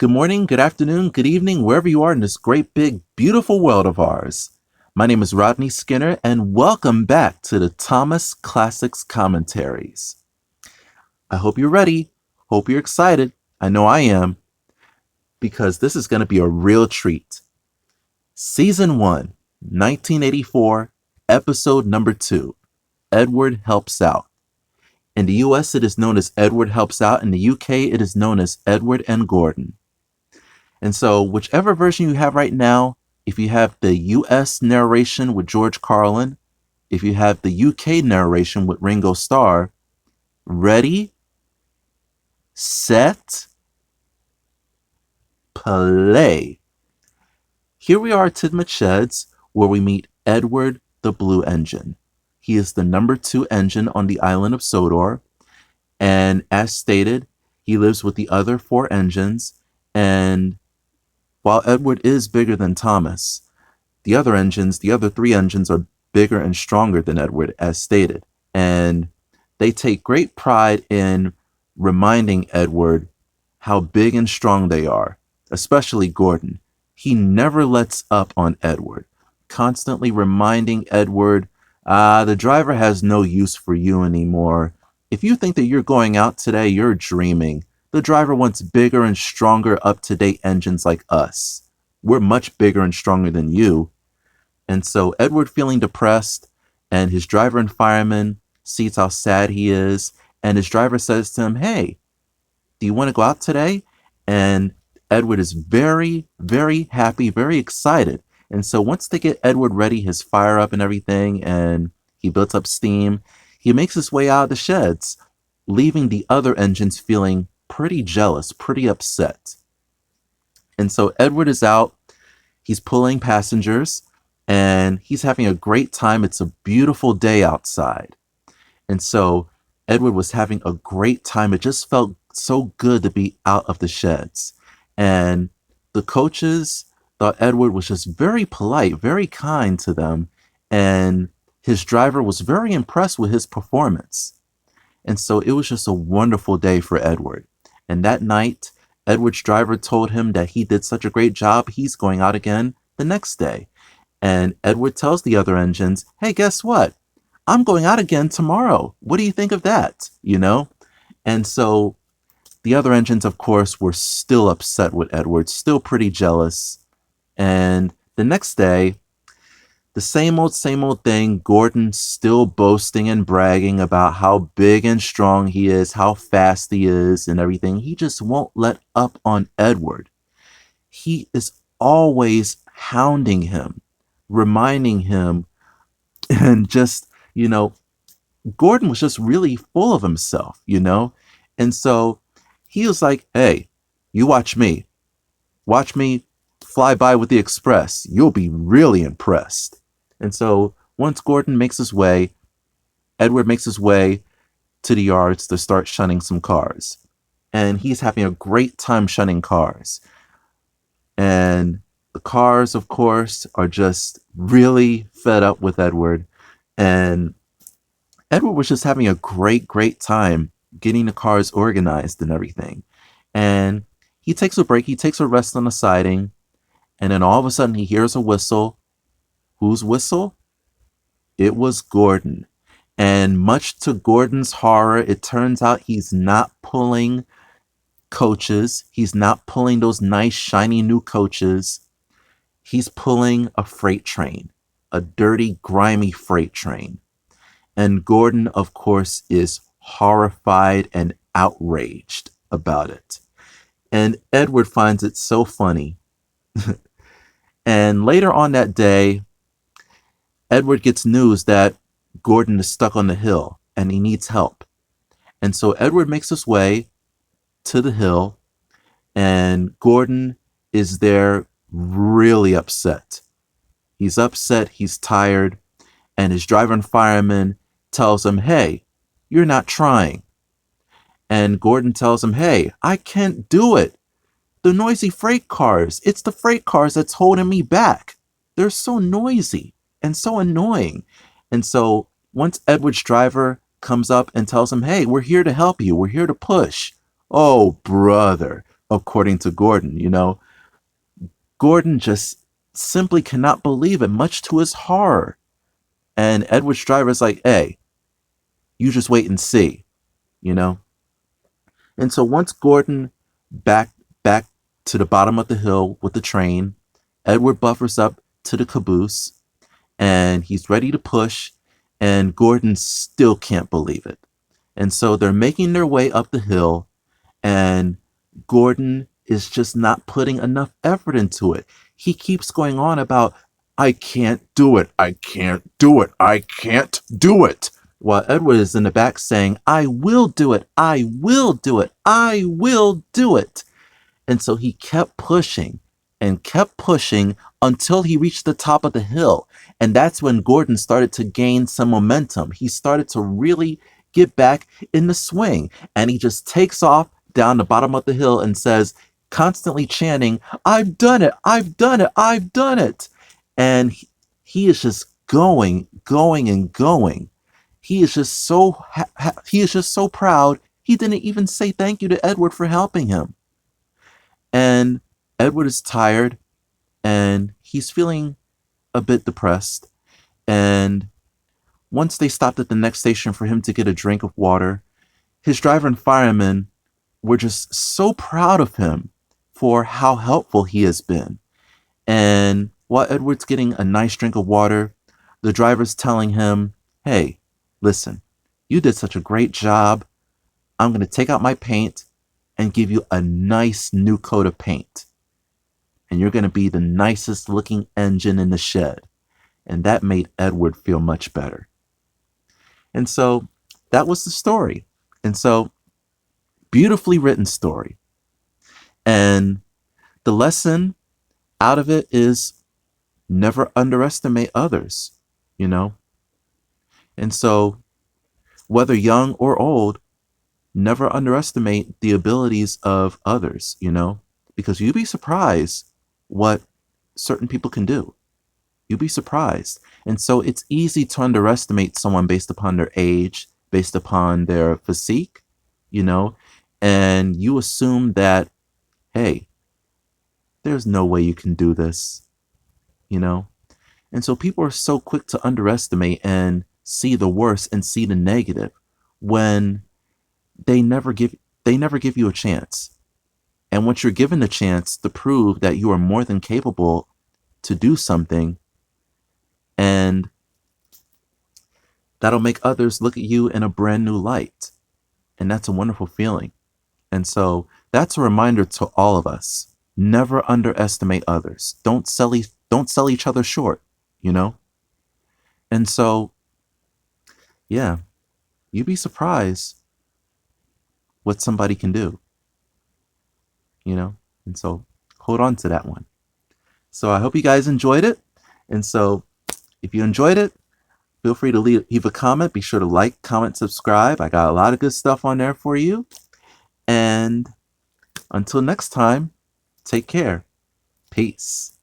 Good morning, good afternoon, good evening, wherever you are in this great, big, beautiful world of ours. My name is Rodney Skinner, and welcome back to the Thomas Classics Commentaries. I hope you're ready. Hope you're excited. I know I am, because this is going to be a real treat. Season 1, 1984, episode number 2, Edward Helps Out. In the US, it is known as Edward Helps Out. In the UK, it is known as Edward and Gordon. And so, whichever version you have right now, if you have the US narration with George Carlin, if you have the UK narration with Ringo Starr, ready, set, play. Here we are at Tidmouth Sheds, where we meet Edward the Blue Engine. He is the number 2 engine on the island of Sodor, and as stated, he lives with the other 4 engines, and while Edward is bigger than Thomas, the other 3 engines are bigger and stronger than Edward, as stated. And they take great pride in reminding Edward how big and strong they are, especially Gordon. He never lets up on Edward, constantly reminding Edward, the driver has no use for you anymore. If you think that you're going out today, you're dreaming. The driver wants bigger and stronger, up-to-date engines like us. We're much bigger and stronger than you. And so Edward, feeling depressed, and his driver and fireman sees how sad he is, and his driver says to him, "Hey, do you want to go out today?" And Edward is very, very happy, very excited. And so once they get Edward ready, his fire up and everything, and he builds up steam, he makes his way out of the sheds, leaving the other engines feeling pretty jealous, pretty upset. And so Edward is out, he's pulling passengers, and he's having a great time. It's a beautiful day outside. And so Edward was having a great time. It just felt so good to be out of the sheds. And the coaches thought Edward was just very polite, very kind to them. And his driver was very impressed with his performance. And so it was just a wonderful day for Edward. And that night, Edward's driver told him that he did such a great job, he's going out again the next day. And Edward tells the other engines, "Hey, guess what? I'm going out again tomorrow. What do you think of that?" And so the other engines, of course, were still upset with Edward, still pretty jealous. And the next day, the same old thing, Gordon still boasting and bragging about how big and strong he is, how fast he is and everything. He just won't let up on Edward. He is always hounding him, reminding him, and just, Gordon was just really full of himself. And so he was like, "Hey, you watch me. Watch me fly by with the express. You'll be really impressed." And so once Gordon makes his way, Edward makes his way to the yards to start shunning some cars. And he's having a great time shunning cars. And the cars, of course, are just really fed up with Edward. And Edward was just having a great, great time getting the cars organized and everything. And he takes a break, he takes a rest on the siding, and then all of a sudden he hears a whistle. Whose whistle? It was Gordon. And much to Gordon's horror, it turns out he's not pulling coaches. He's not pulling those nice, shiny new coaches. He's pulling a freight train, a dirty, grimy freight train. And Gordon, of course, is horrified and outraged about it. And Edward finds it so funny. And later on that day, Edward gets news that Gordon is stuck on the hill and he needs help. And so Edward makes his way to the hill, and Gordon is there really upset. He's upset, he's tired, and his driver and fireman tells him, "Hey, you're not trying." And Gordon tells him, "Hey, I can't do it. The noisy freight cars, it's the freight cars that's holding me back. They're so noisy and so annoying." And so once Edward's driver comes up and tells him, "Hey, we're here to help you. We're here to push." "Oh, brother, according to Gordon. Gordon just simply cannot believe it, much to his horror. And Edward's driver's like, hey, you just wait and see, you know? And so once Gordon back back to the bottom of the hill with the train, Edward buffers up to the caboose and he's ready to push, and Gordon still can't believe it. And so they're making their way up the hill, and Gordon is just not putting enough effort into it. He keeps going on about, I can't do it. I can't do it. I can't do it. While Edward is in the back saying, I will do it. I will do it. I will do it. And so he kept pushing and kept pushing until he reached the top of the hill. And that's when Gordon started to gain some momentum. He started to really get back in the swing. And he just takes off down the bottom of the hill and says, constantly chanting, I've done it. I've done it. I've done it. And he is just going, going, and going. He is just he is just so proud. He didn't even say thank you to Edward for helping him. And Edward is tired and he's feeling a bit depressed. And once they stopped at the next station for him to get a drink of water, his driver and fireman were just so proud of him for how helpful he has been. And while Edward's getting a nice drink of water, the driver's telling him, hey, listen, you did such a great job. I'm going to take out my paint and give you a nice new coat of paint. And you're going to be the nicest looking engine in the shed. And that made Edward feel much better. And so that was the story. And so, beautifully written story. And the lesson out of it is never underestimate others, you know? And so, whether young or old, never underestimate the abilities of others, because you'd be surprised what certain people can do. You'd be surprised. And so it's easy to underestimate someone based upon their age, based upon their physique, and you assume that, hey, there's no way you can do this, And so people are so quick to underestimate and see the worst and see the negative when they never give you a chance. And once you're given the chance to prove that you are more than capable to do something, and that'll make others look at you in a brand new light. And that's a wonderful feeling. And so that's a reminder to all of us. Never underestimate others. Don't sell each other short, And so, yeah, you'd be surprised what somebody can do, And so hold on to that one. So I hope you guys enjoyed it. And so if you enjoyed it, feel free to leave a comment. Be sure to like, comment, subscribe. I got a lot of good stuff on there for you. And until next time, take care. Peace.